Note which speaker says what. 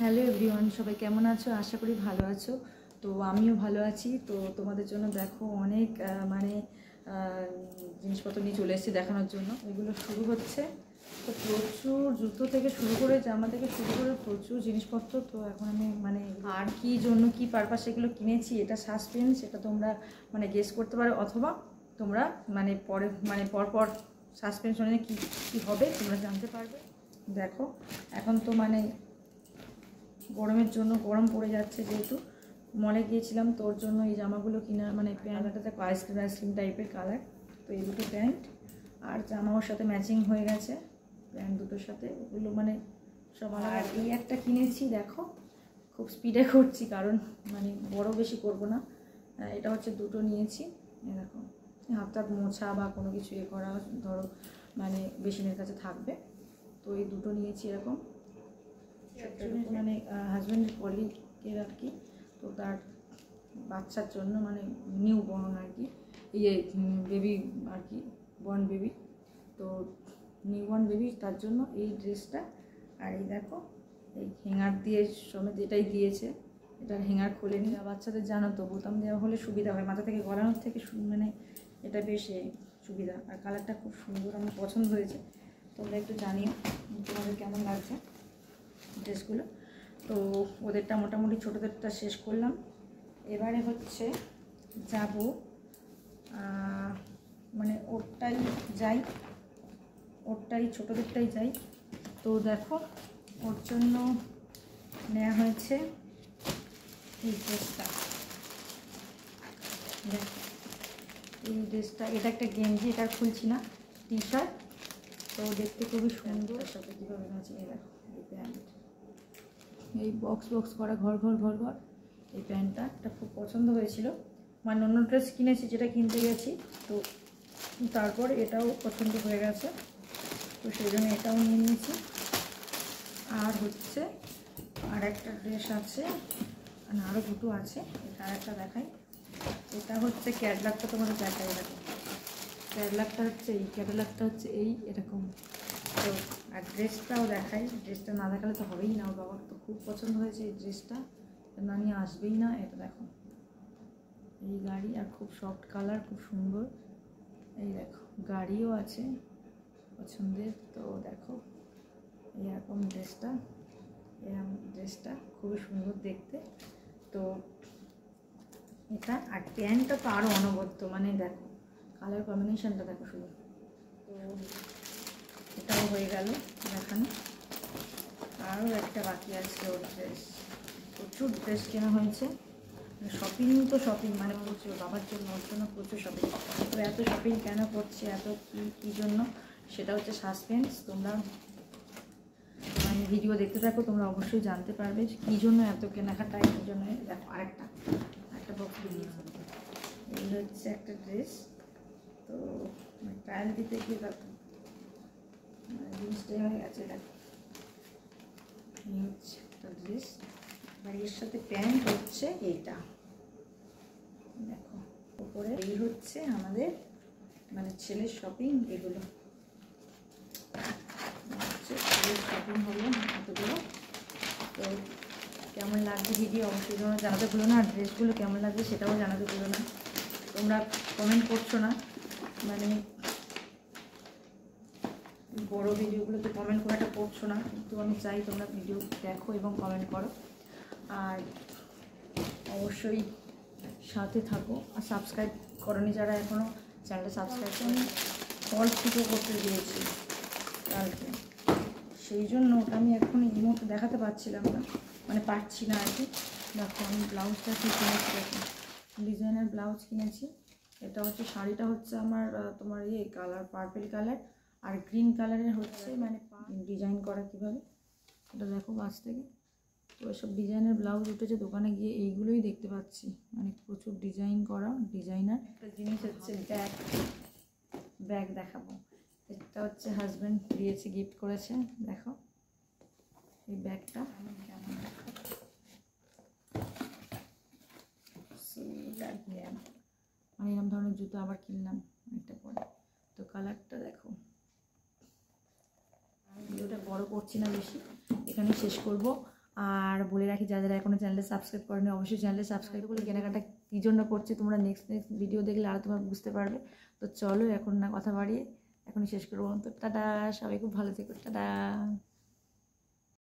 Speaker 1: Hello everyone, সবাই কেমন আছো? আশা করি ভালো আছো। তো আমিও ভালো আছি। তো তোমাদের জন্য দেখো অনেক জিনিসপত্র নিয়ে চলে এসেছি দেখানোর জন্য। এগুলো শুরু হচ্ছে, তো প্রচুর জুতো থেকে শুরু করে জামা থেকে শুরু করে প্রচুর জিনিসপত্র। তো এখন আমি আর কি জন্য কি পারপাস এগুলো কিনেছি এটা সাসপেন্স, এটা তোমরা গেস করতে পারো, অথবা তোমরা পরপর সাসপেন্স অনুযায়ী কী কী হবে তোমরা জানতে পারবে। দেখো এখন তো গরমের জন্য গরম পড়ে যাচ্ছে, যেহেতু মলে গিয়েছিলাম তোর জন্য এই জামাগুলো কিনা, প্যান্টটা দেখো আইসক্রিম টাইপের কালার। তো এই দুটো প্যান্ট আর জামাওর সাথে ম্যাচিং হয়ে গেছে, প্যান্ট দুটোর সাথে ওগুলো সব আলাদা। আর এই একটা কিনেছি, দেখো খুব স্পিডে করছি কারণ বড় বেশি করব না। এটা হচ্ছে দুটো নিয়েছি, এরকম হাতটা মোছা বা কোনো কিছু করা, ধরো বেসিনের কাছে থাকবে। তো এই দুটো নিয়েছি এরকম, হাজব্যান্ডের কলিগের আর কি। তো তার বাচ্চার জন্য নিউ বর্ন আর কি, বেবি আর কি, বর্ন বেবি। তো নিউ বর্ন বেবি, তার জন্য এই ড্রেসটা। আর এই দেখো এই হ্যাঙ্গার দিয়ে সমেত এটাই দিয়েছে, এটার হ্যাঙ্গার খুলে নিয়ে বাচ্চাদের জানো তো বোতাম দেওয়া হলে সুবিধা হয়, মাথা থেকে গলানোর থেকে এটা বেশ সুবিধা। আর কালারটা খুব সুন্দর, আমার পছন্দ হয়েছে। তোমরা একটু জানিও তোমাদের কেমন লাগছে ড্রেসগুলো। তো ওদেরটা মোটামুটি ছোটোদেরটা শেষ করলাম। এবারে হচ্ছে যাব ওরটাই ছোটোদেরটাই যাই। তো দেখো ওর জন্য নেওয়া হয়েছে এই ড্রেসটা। দেখো এই ড্রেসটা, এটা একটা গেঞ্জি, এটা খুলছি না, টি শার্ট। তো দেখতে খুবই সুন্দর, সাথে কীভাবে আছে এই দেখো এই প্যান্ট, এই বক্স করা ঘর এই প্যান্টটা এটা খুব পছন্দ হয়েছিল। অন্য ড্রেস কিনেছি যেটা কিনতে গেছি, তো তারপর এটাও পছন্দ হয়ে গেছে, তো সেই জন্য এটাও নিয়ে নিয়েছি। আর হচ্ছে আর একটা ড্রেস আছে, আরও দুটো আছে, এটা আর একটা দেখাই। এটা হচ্ছে ক্যাটলগটা তোমাদের দেখাই, এরকম ক্যাটলগটা হচ্ছে এই এরকম। তো আর ড্রেসটাও দেখাই, ড্রেসটা না দেখালে তো হবেই না। ওর বাবার তো খুব পছন্দ হয়েছে এই ড্রেসটা, না নিয়ে আসবেই না। এটা দেখো এই গাড়ি, আর খুব সফট কালার, খুব সুন্দর। এই দেখো গাড়িও আছে পছন্দের। তো দেখো এরকম ড্রেসটা খুবই সুন্দর দেখতে। তো এটা আর প্যান্টটা তো আরও অনবদ্য, দেখো কালার কম্বিনেশনটা দেখো শুধু। তো এটাও হয়ে গেল দেখানো। আরও একটা বাকি আছে ওর ড্রেস, প্রচুর ড্রেস কেনা হয়েছে। শপিং তো শপিং প্রচুর, বাবার জন্য ওর জন্য প্রচুর শপিং। তো এত শপিং কেন করছে, এত কী জন্য, সেটা হচ্ছে সাসপেন্স। তোমরা ভিডিও দেখতে থাকো, তোমরা অবশ্যই জানতে পারবে কী জন্য এত কেনাকাটা। এটার জন্য দেখো আরেকটা বক্স বেরিয়েছে, এই হচ্ছে একটা ড্রেস। তো ট্রায়াল দিতে গিয়ে দেখো জিনিসটাই হয়ে গেছে। দেখো এই হচ্ছে একটা ড্রেস, আর এর সাথে প্যান্ট হচ্ছে এইটা। দেখো উপরে এই হচ্ছে আমাদের ছেলের শপিং। এগুলো হচ্ছে ছেলের শপিং হলো এতগুলো। তো কেমন লাগবে ভিডিও অবশ্যই তোমরা জানাতে ভুলো না, আর ড্রেসগুলো কেমন লাগবে সেটাও জানাতে ভুলো না। তোমরা কমেন্ট করছো না, বড়ো ভিডিওগুলোতে কমেন্ট করাটা করছো না, কিন্তু আমি চাই তোমরা ভিডিও দেখো এবং কমেন্ট করো। আর অবশ্যই সাথে থাকো, আর সাবস্ক্রাইব করোনি যারা এখনও, চ্যানেলটা সাবস্ক্রাইব করে। ফল পিকও করতে দিয়েছি কালকে, সেই জন্য ওটা আমি এখন এই মুহূর্তে দেখাতে পারছিলাম না, পারছি না আর কি। দেখো আমি ব্লাউজটা কি কিনেছি, দেখো ডিজাইনার ব্লাউজ কিনেছি। এটা হচ্ছে শাড়িটা হচ্ছে আমার তোমার কালার পার্পেল কালার, আর গ্রিন কালারের হচ্ছে ডিজাইন করা কীভাবে, এটা দেখো বাস থেকে। তো এসব ডিজাইনের ব্লাউজ উঠেছে দোকানে গিয়ে, এইগুলোই দেখতে পাচ্ছি, প্রচুর ডিজাইন করা ডিজাইনার। একটা জিনিস হচ্ছে ব্যাগ দেখাবো। এটা হচ্ছে হাজব্যান্ড দিয়েছে, গিফট করেছে। দেখো এই ব্যাগটা কেমন, এরকম ধরনের জুতো আবার কিনলাম একটা পরে। তো কালারটা দেখো, ভিডিওটা বড় করছি না বেশি, এখানে শেষ করব। আর বলে রাখি যারা যারা এখনও চ্যানেলটা সাবস্ক্রাইব করেনি অবশ্যই চ্যানেলটা সাবস্ক্রাইব করে কেনাকাটা কী জন্য করছে তোমরা নেক্সট ভিডিও দেখলে আরও তোমরা বুঝতে পারবে। তো চলো এখন না কথা বাড়িয়ে এখনই শেষ করবো। তো টাটা, সবাই খুব ভালো থেকো, টাটা।